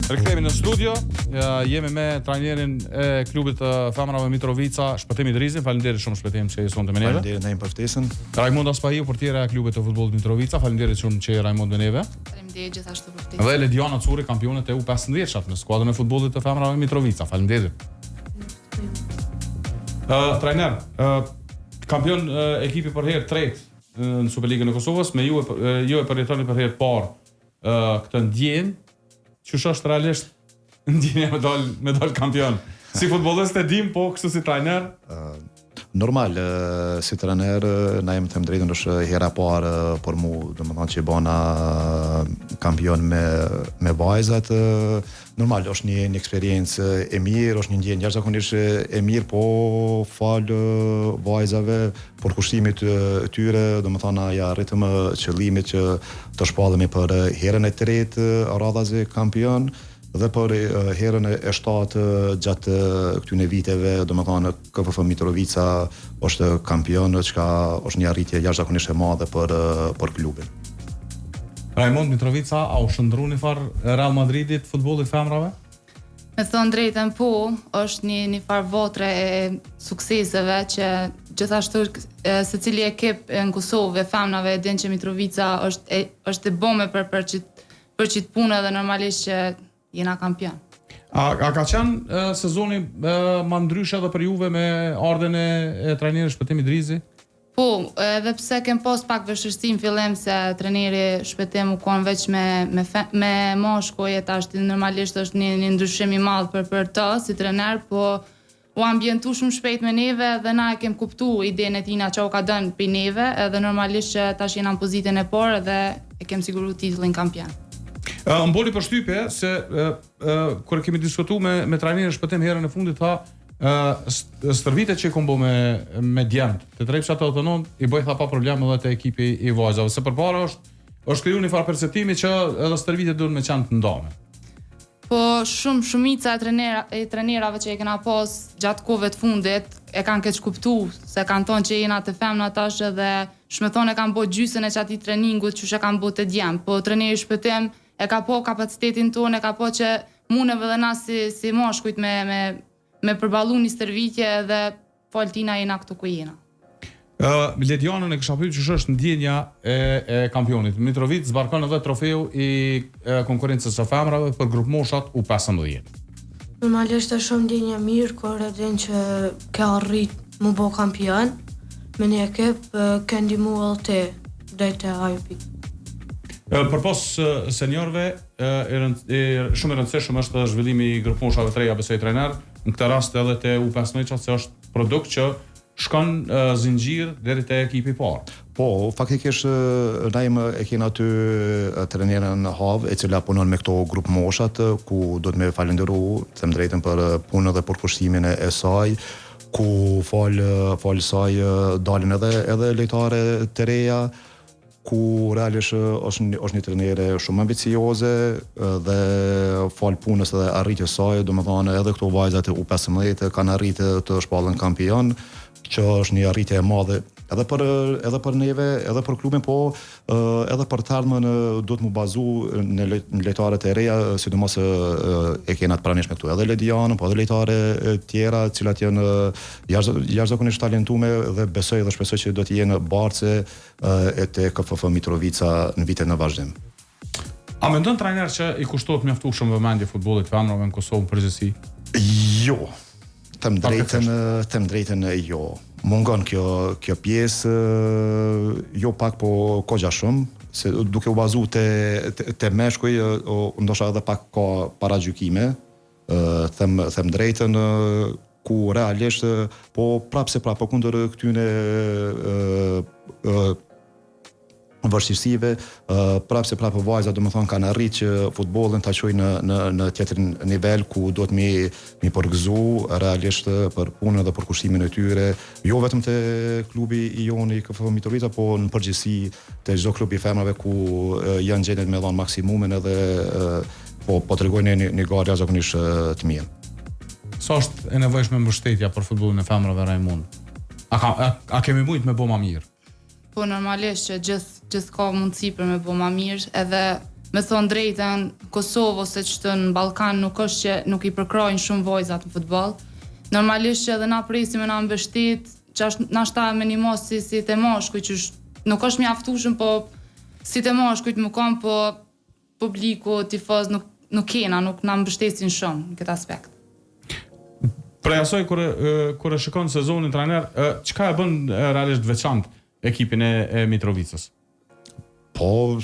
Rikthehemi në studio, jemi me trajnerin e klubit të femrave Mitrovica, Shpëtim Idrizin. Faleminderit shumë Shpëtim që sonte me neve. Faleminderit ndaj për ftesën. Rajmond Aspahiu, portiera e klubit të futbollit Mitrovica. Faleminderit shumë që Rajmond me neve. Faleminderit gjithashtu për ftesën. Dhe Lediana Curi, kampionet e U15 në skuadrën e futbollit të femrave Mitrovica. Faleminderit. Trajner, kampion ekipi për herë tretë në Superligën e Kosovës, me ju e përjetoni për herë parë këtë ndjenjë. Qysh është realisht ndjenja me dal kampion? Si futbollist e dim, po kështu si trajner? Normal, si trajner, na jemi të drejtën është hera parë për mu, domethënë që bëna kampion me vajzat. Normal, është një eksperiencë e mirë, është një ndjenjë jashtëzakonisht e mirë, po fal vajzave për kushtimit tyre, domethënë ja arritëm qëllimit që të shpallemi për herën e tretë radhazi kampion. Dhe për herën e shtatë gjatë këtyne viteve, domethënë KFF Mitrovica është kampion, çka është një arritje jashtëzakonisht e madhe për klubin. Rajmond, Mitrovica a u shndru një farë Real Madridit futbollit femrave? Me thonë drejtën, po, është një farë votre e sukseseve që gjithashtu secili ekip në Kosovë femrave e din që Mitrovica është e bome për qitë punë dhe normalisht që jena kampion. A ka qenë sezoni ma ndryshe edhe për juve me ardhen e trajnerit Shpëtim Idrizi? Po, edhe pse kem pas pak vështirësi në fillim se trajneri Shpëtim u kon veç me mashkull, e tash normalisht është një ndryshim i madh për të si trajner, po u ambientu shumë shpejt me neve dhe na e kem kuptu idenë e tina që u ka dënë për neve, edhe normalisht që tash jena në pozitën e parë dhe e kem siguru titullin kampion. Mboli përshtypje se kur kemi diskutuar me trajnerin Shpëtim herën e fundit, tha stërvitet që i kombo me djemët të trepsha të autonom i bëj tha pa problem edhe të ekipi i vajzave, se përpara është kriju një farë perceptimi që edhe stërvitet duhen me qenë të ndame. Po shumica e trenerave që e kena pas gjatë kohëve të fundit e kanë keq kuptu se kanë thonë që jena të femna tash edhe shmethon e kanë bo gjysën e qati treningut që e kanë bo të djemë, po treneri Shpëtim e ka po kapacitetin tonë, e ka po që muneve dhe na si mashkujt me përballu një stërvitje dhe faltina jena këtu ku jena. Ledianën e kësha pyet që është ndjenja e kampionit. Mitrovic zbarkon edhe trofeu i konkurrencës së femrave për grup moshat U15. Normalisht është shumë ndjenja mirë kur e din që ka arrit mu bo kampion me një ekip ka ndihmu edhe ti drejt e ajo pikë. Përpos seniorëve, shumë e rëndësishëm është zhvillimi i grup moshave të reja, besoj trajner, në këtë rast edhe te U15 se është produkt që shkon zinxhir deri te ekipi i parë. Po, faktikisht na e kena aty trajnerën Hav, e cila punon me këto grup moshat, ku do të më falenderoj, them drejtën për punën dhe për kushtimin e saj, ku fal saj dalin edhe lojtare të reja, ku realisht është një trajnere shumë ambicioze dhe fal punës dhe arritjes saj, domethënë edhe këto vajzat e U15 kanë arritur të shpallën kampion, që është një arritje e madhe edhe për neve, edhe për klubin, po edhe për të ardhmen duhet mu bazu në lojtarët e reja, sidomos e kena të pranishme këtu edhe Ledianën, po edhe lojtare tjera, cilat janë jashtëzakonisht talentume dhe besoj dhe shpresoj që do të jenë barce e te KFF Mitrovica në vitet në vazhdim. A mendon trajner që i kushtohet mjaftueshëm vëmendje futbollit femrave në Kosovë përgjithësi? Jo. Them drejtën jo. Mungon kjo pjesë, jo pak po kogja shumë, se duke u bazu te meshkuj, ndoshta edhe pak ka paragjykime, them drejtën, ku realisht po prapë kundër këtyne vështirësive, prapë vajza domethënë kanë arritur që futbollin ta çojnë në tjetër nivel ku duhet mi përgëzu realisht për punën dhe për kushtimin e tyre, jo vetëm te klubi i joni KFF Mitrovica, po në përgjithësi te çdo klub i femrave ku janë gjendet me dhënë maksimumin edhe po tregojnë një garë jashtëzakonisht të mirë. Sa është e nevojshme mbështetja për futbollin e femrave, Rajmond? A kemi mujt me bo ma mirë? Po normalisht që gjithë ka mundësi për me bo ma mirë, edhe me thonë drejtën, Kosovë ose që në Ballkan nuk është që nuk i përkrojnë shumë vojzat në futboll. Normalisht që edhe na presim e na mbështet, që është na shta me një mos si të moshkuj, që nuk është mjaftueshëm, po si të moshkujt më kanë, po publiku, tifoz nuk kena, nuk na mbështesin shumë në këtë aspekt. Prej asoj, kur e shikon sezonin trajner, çka e bën realisht veçantë ekipin e Mitrovicës? Po,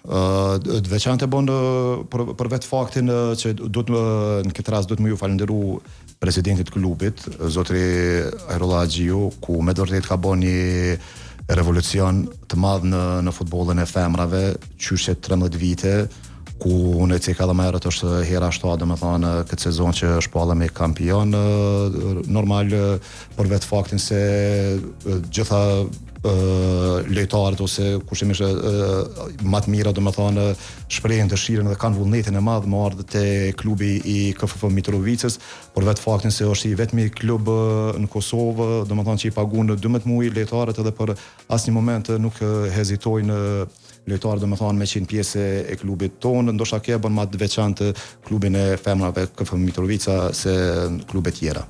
të veçantë e bën për vetë faktin që në këtë rast duhet më ju falenderu presidentit klubit, zotri Ajrolla Xhiu, ku me vërtet ka bën një revolucion të madh në futbollin e femrave, qyshe 13 vite, ku unë e cika dhe më herët është hera 7, domethënë këtë sezon që shpallëm me kampion, normal për vetë faktin se gjitha lojtarët ose kushimisht më të mira, domethënë shprehin dëshirën dhe kanë vullnetin e madh më ardh te klubi i KFF Mitrovicës, për vetë faktin se është i vetmi klub në Kosovë, domethënë që i paguan 12 muaj lojtarët, edhe për asnjë moment nuk hezitojnë lojtarët, domethënë me qenë pjesë e klubit tonë, ndoshta kjo bën më të veçantë klubin e femrave KFF Mitrovica se klubet tjera.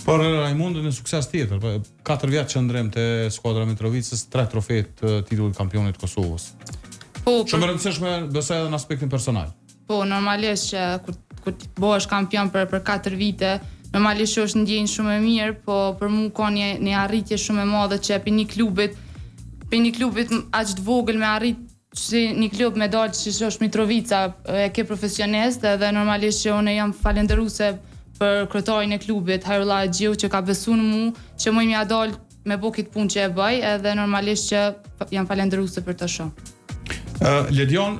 Por Raimund në sukses tjetër, 4 vjet që ndrem te skuadra e Mitrovicës, 3 trofe të titullit kampionit Kosovës. Po, shumë e rëndësishme besoj edhe në aspektin personal. Po, normalisht që kur bëhesh kampion për 4 vite, normalisht që është ndjenjë shumë e mirë, po për mua ka një arritje shumë e madhe që për një klubit aq të vogël me arrit që një klub me dalë që është Mitrovica, e ke profesionist, edhe normalisht që unë jam falenderuese për kryetarin e klubit, Ajrolla Xhiu, që ka besuar në mua, që më ia dal me bo këtë punë që e bëj, edhe normalisht që jam falenderuese për të shumë. Ledion,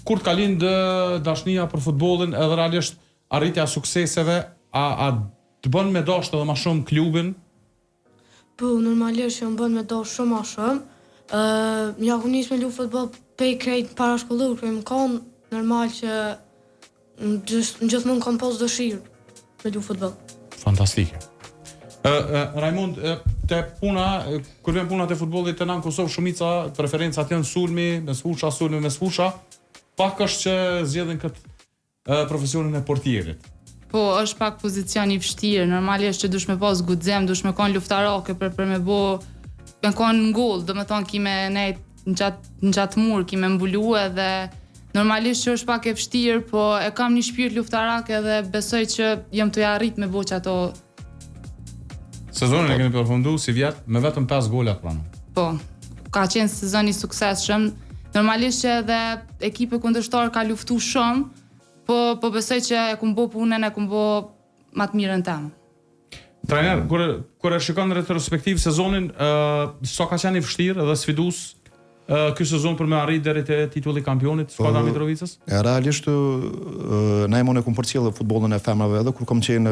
kur të ka lind dashnia për futbollin edhe realisht arritja sukseseve, a të bën me dashur edhe më shumë klubin? Po, normalisht që më bën me dashur shumë më shumë. Ja ku nis me lu futboll pe krejt para shkollor, më kanë normal që gjithmonë kam pas dëshirë me lu futboll. Fantastike. Raimund, te puna, kur vjen puna te futbollit te në Kosovë, shumica preferencat janë sulmi, me sfusha, pak është që zgjedhin këtë profesionin e portierit. Po, është pak pozicion i vështirë, normalisht që dush me pas guxim, dush me kanë luftarake për me kanë ngol, domethënë kime nejt në gjatë mur, kime mbulu edhe normalisht që është pak e vështirë, po e kam një shpirt luftarak edhe besoj që jam të arrit me boq ato. Sezonin e keni përfundu si vjet me vetëm 5 gola pranë. Po, ka qenë sezon i suksesshëm. Normalisht që edhe ekipe kundërshtar ka luftu shumë, po besoj që e kum bo punën, e kum bo më të mirën tem. Trajner, kur e shikon retrospektiv sezonin, sa ka qenë i vështirë edhe sfidues ky sezon për me arrit deri te titulli kampionit skuadra Mitrovicës? Realisht na e kum përcjellë futbollin e femrave edhe kur kam qenë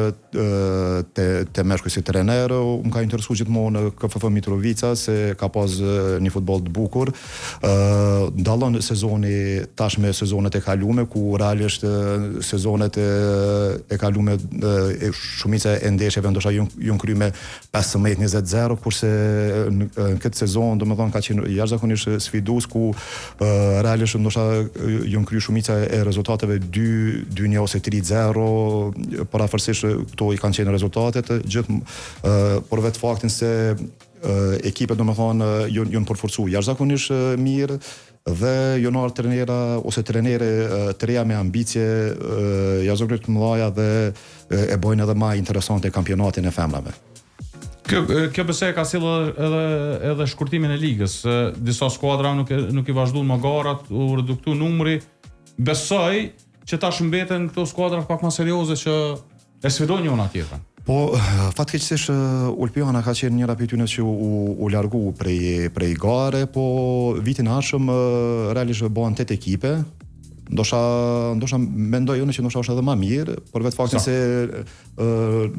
te meshkuj si trajner, më ka interesuar gjithmonë KFF Mitrovica se ka pas një futboll të bukur. Dallon sezoni tash me sezonet e kaluara, ku realisht sezonet e kaluara shumica e ndeshjeve ndoshta ju kry me 15-20-0, kurse në këtë sezon domethënë ka qenë jashtëzakonisht sfidues, ku realisht ndoshta ju kry shumica e rezultateve 2-1 ose 3-0, parafërsisht këto i kanë qenë rezultatet gjithë për vetë faktin se ekipet domethënë janë përforcuar jashtëzakonisht mirë dhe janë ardhur trajnera ose trajnere të reja me ambicie jashtëzakonisht të mëdha dhe e bojnë edhe më interesante kampionatin e femrave. Kjo besoj ka sjellë edhe shkurtimin e ligës. Disa skuadra nuk i vazhduan më garat, u reduktu numri. Besoj që tash mbeten këto skuadra pak më serioze që e sfidojnë njëra tjetrën. Po, fatkeqësisht Ulpiana ka qenë njëra prej tyre që u largu prej gare, po vitin e ardhshëm realisht bëhen 8 ekipe. Ndoshta mendoj unë që ndoshta është edhe më mirë, por vetë faktin se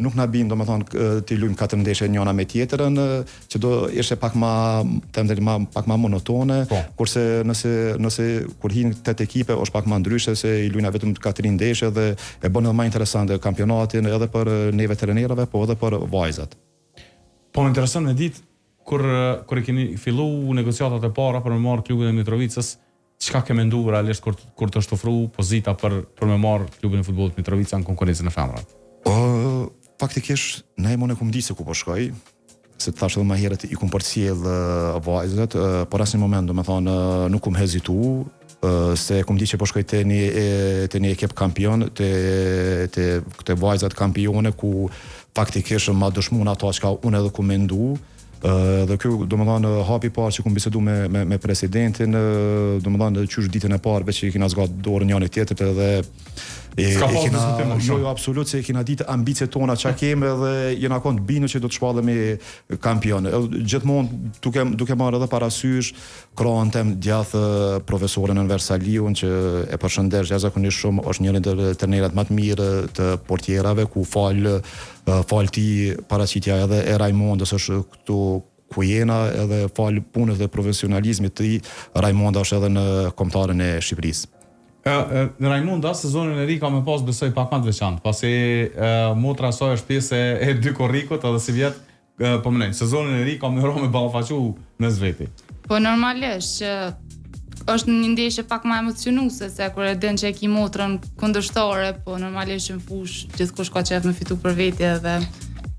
nuk na bim domethënë të luajmë 4 ndeshje njëra me tjetrën, që do ishte pak më monotone, kurse nëse kur hin 8 ekipe është pak më ndryshe se i luajna vetëm 4 ndeshje dhe e bën edhe më interesante kampionatin edhe për neve trajnerave, po edhe për vajzat. Po më intereson me ditë kur e keni filluar negociatat e para për me marrë klubin e Mitrovicës, çka ke menduar realisht kur të është ofruar pozita për me marr klubin e futbollit Mitrovica në konkurrencën e femrave? Faktikisht, ne më në kum di se ku po shkoj, se të thashë edhe më herët i kum përcjell vajzat, por asnjë moment do të thonë nuk kum hezitu, se kum di që po shkoj te një ekip kampion, te vajzat kampione ku faktikisht ma dëshmuan ato çka unë edhe kum mendu. Dhe kjo domethënë hapi i parë që kum bisedu me presidentin, domethënë qysh ditën e parë veç që i kena zgat dorën njëri tjetrit edhe jo absolut se kena ditë ambicet tona çka kemi dhe jena kon të bindur që do të shpallemi kampion. Gjithmonë duke marrë edhe parasysh krahun tem djathtë profesorin Enver Saliun që e përshëndes jashtëzakonisht shumë, është njëri ndër trajnerët më të mirë të portierave ku falti paraqitja edhe e Raimondos është këtu ku jena edhe fal punës dhe profesionalizmit të Raimonda është edhe në kombëtarën e Shqipërisë. Raimonda sezonin e ri ka me pas besoj pak më të veçantë, pasi motra e saj është pjesë e dy korrikut edhe si vjet po më sezonin e ri ka më me ballafaqu në Zveti. Po normalisht që është një ndeshje pak më emocionuese se kur e din që e ki motrën kundërshtare, po normalisht që në fush gjithkush ka qef me fitu për vetje dhe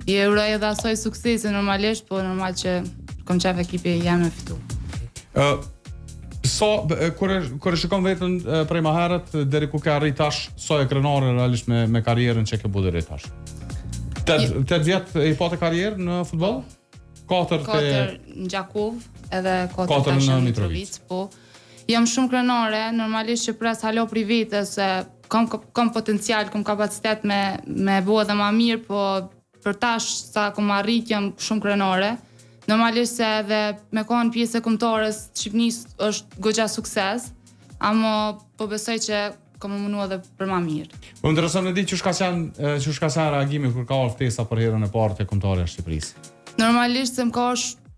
i uroj edhe asaj suksese normalisht, po normal që kom qef ekipi jam me fitu. Kur e shikon vetën prej më herët deri ku ke arrit tash, e krenare realisht me karrierën që ke bu deri tash? 8 vjet i patë karrierë në futboll? 4 në Gjakov, edhe 4 tash në Mitrovic. Po. Jam shumë krenare, normalisht që pres halo pri vete se kam potencial, kam kapacitet me bo edhe ma mirë, po për tash sa kom arrit jam shumë krenare. Normalisht se edhe me konë pjesë e kombëtares Shqipënisë është goxha sukses, ama po besoj që kam mundu edhe për ma mirë. Po më intereson me di që shka qenë reagimi kur ka ardhur ftesa për herën e parë te kombëtarja e Shqipërisë. Normalisht se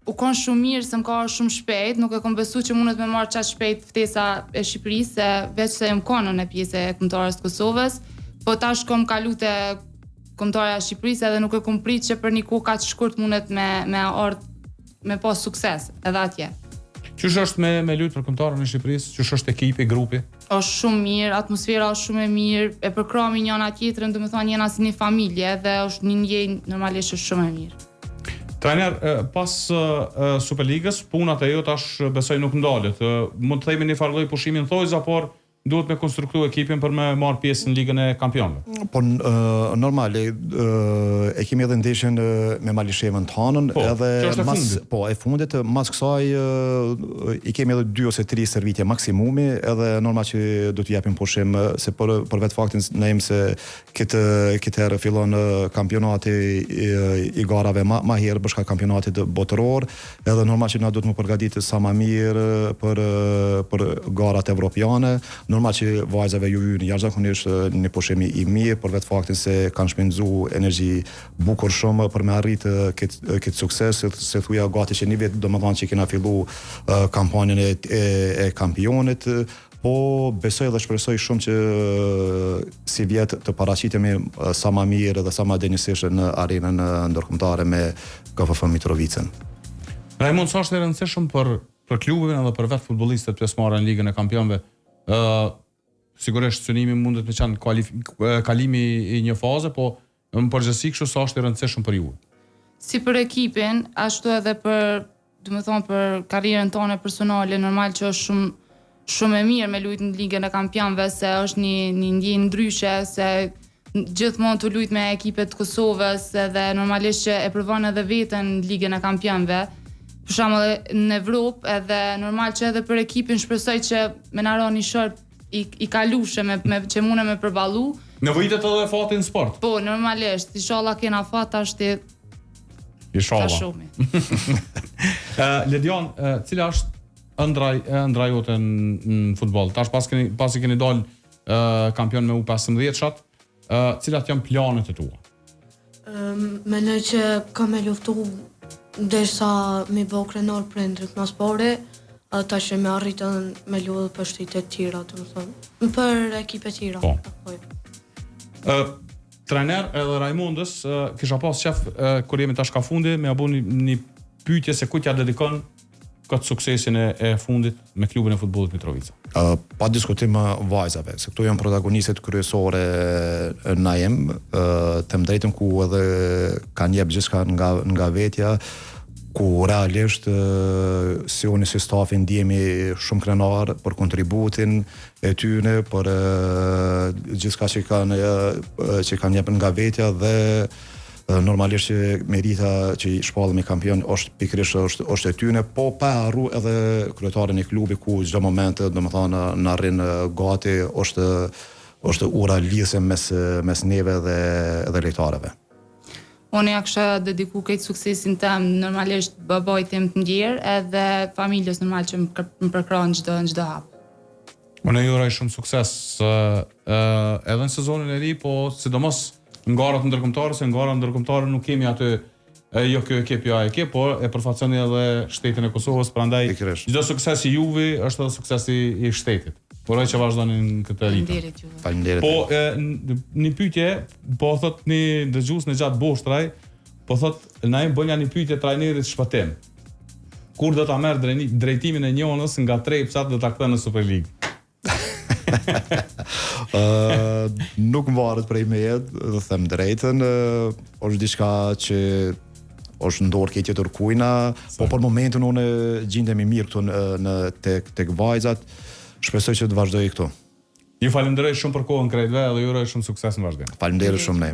u konë shumë mirë, se më ka shumë shpejt, nuk e kom besu që mundet me marrë qatë shpejt ftesa e Shqipërisë, se veç se jam konën e pjesë e kombëtarës të Kosovës, po tash kom kalu te kombëtarja e Shqipërisë edhe nuk e kom prit që për një kohë kaq shkurt mundet me pas sukses edhe atje. Qysh është me lutë për kombëtarën e Shqipërisë? Qysh është ekipi, grupi? Është shumë mirë, atmosfera është shumë e mirë, e përkrahemi njëna tjetrën, domethënë jena si një familje dhe është një ndjenjë normalisht është shumë e mirë. Trajner, pas Superligës, punat e jo tash besoj nuk ndalet. Mund të themi një farë lloj pushimi në thojza, por duhet me konstruktu ekipin për me marrë pjesë në Ligën e Kampionëve. Po normale e kemi edhe ndeshjen me Malishevën të Hanën, edhe e fundit mas kësaj i kemi edhe 2 ose 3 servitje maksimumi, edhe normal që do të japim pushim se për vetë faktin ne jemi se këtë herë fillon kampionati i garave ma herë bashka kampionatit botëror, edhe normal që na do të më përgatitet sa më mirë për garat evropiane. Normal që vajzave ju hyjnë jashtëzakonisht një pushim i mirë për vetë faktin se kanë shpenzuar energji bukur shumë për me arritë këtë sukses, se thuja gati që një vit domethënë që kena fillu kampanjën e kampionit, po besoj dhe shpresoj shumë që si vjet të paraqitemi sa më mirë dhe sa më denjësisht në arenën ndërkombëtare me KFF Mitrovicën. Raimond, sa është e rëndësishëm për klubin edhe për vetë futbollistët pjesëmarrë në Ligën e Kampionëve? Sigurisht synimi mundet me qenë kalimi i një faze, po më përgjithësi kështu sa është e rëndësishëm për ju? Si për ekipin, ashtu edhe për karrierën tonë personale, normal që është shumë e mirë me lujtë në Ligën e Kampionëve, se është një ndjenjë ndryshe, se gjithmonë të lujtë me ekipet të Kosovës, edhe normalisht që e provon edhe veten në Ligën e Kampionëve. Për shembull në Evropë, edhe normal që edhe për ekipin shpresoj që me na rani shërp i kalushe që mune me përballu. Nevojitet edhe fati në sport? Po, normalisht, inshallah kena fat tash ti. Inshallah. Ledion, cila është ëndra jote në futboll? Tash pas i keni dalë kampion me U15-shat, cilat janë planet e tua? Mendoj që kam e luftu derisa mi bo krenar prindrit në spore, ata që me arritën me lullë për shtetet tjera, të më thëmë, për ekipe tjera. Trajner edhe Raimondës, kisha pas qef kur jemi tash ka fundi, me abu një pyetje se ku t'ja dedikon këtë suksesin e fundit me klubin e futbollit Mitrovica? Pa diskutim vajzave, se këtu janë protagonistet kryesore na jem, të më drejtën ku edhe kanë jep gjithçka nga vetja, ku realisht si unë si stafi ndjemi shumë krenar për kontributin e tyne, për gjithçka që kanë jep nga vetja dhe normalisht që merita që i shpallëm i kampion është pikërisht është e tyne, po pa harru edhe kryetarin e klubit ku çdo moment domethënë na rrin gati është ura lidhse mes neve dhe lejtarëve. Unë ja kisha dediku këtë suksesin tem normalisht babait tim të ndjer edhe familjes normal që më përkron çdo hap. Unë ju uroj shumë sukses edhe në sezonin e ri, po sidomos në garat ndërkombëtare, se në garat ndërkombëtare nuk kemi aty jo kjo ekip, jo ai ekip, por e përfaqësoni edhe shtetin e Kosovës, prandaj çdo sukses i juve është edhe sukses i shtetit. Uroj që vazhdoni në këtë ritëm. Faleminderit. Po një pyetje, po thot një dëgjues në gjatë boshtraj, po thot na i bën një pyetje trajnerit shpëtim. Kur do ta merr drejtimin e njonës nga Trepsat do ta kthen në Superligë? Nuk varet prej meje, do them drejtën, është diçka që është ndorë ke tjetër kujna, po për momentin unë gjendemi mirë këtu tek vajzat, shpresoj që të vazhdoj këtu. Ju falenderoj shumë për kohën krejtëve dhe ju uroj shumë sukses në vazhdim. Faleminderit shumë ne.